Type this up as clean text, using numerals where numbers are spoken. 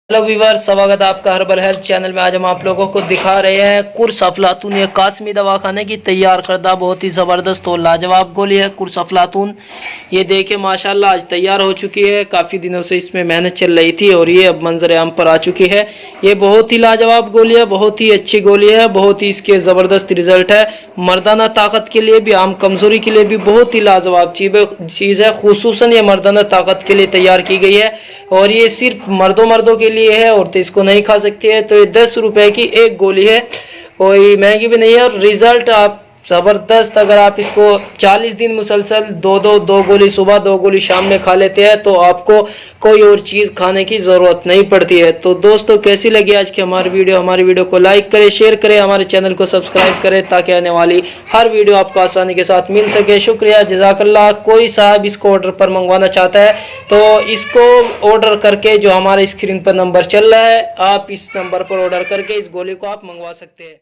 Hello viewer, स्वागत है आपका हर्बल हेल्थ चैनल में। आज हम आप लोगों को दिखा रहे हैं कुर्स अफलातून। ये कासमी दवाखाने की तैयार करदा बहुत ही ज़बरदस्त और लाजवाब गोली है कुर्स अफलातून। ये देखिए माशाल्लाह आज तैयार हो चुकी है। काफ़ी दिनों से इसमें मेहनत चल रही थी और ये अब मंजर आम पर आ चुकी है। ये बहुत ही लाजवाब गोली है, बहुत ही अच्छी गोली है, बहुत ही इसके ज़बरदस्त रिजल्ट है। मर्दाना ताकत के लिए भी, आम कमज़ोरी के लिए भी बहुत ही लाजवाब चीज़ है। खुसूसन ये मर्दाना ताकत के लिए तैयार की गई है और ये सिर्फ मर्दों के लिए है, औरतें इसको नहीं खा सकती है। तो ये 10 रुपए की एक गोली है, कोई महंगी भी नहीं है और रिजल्ट आप ज़बरदस्त। अगर आप इसको 40 दिन मुसलसल दो गोली सुबह, 2 गोली शाम में खा लेते हैं तो आपको कोई और चीज़ खाने की ज़रूरत नहीं पड़ती है। तो दोस्तों, कैसी लगी आज की हमारी वीडियो को लाइक करें, शेयर करें, हमारे चैनल को सब्सक्राइब करें ताकि आने वाली हर वीडियो आपको आसानी के साथ मिल सके। शुक्रिया, जज़ाकल्लाह। कोई साहब इसको ऑर्डर पर मंगवाना चाहता है तो इसको ऑर्डर करके, जो हमारे स्क्रीन पर नंबर चल रहा है, आप इस नंबर पर ऑर्डर करके इस गोली को आप मंगवा सकते हैं।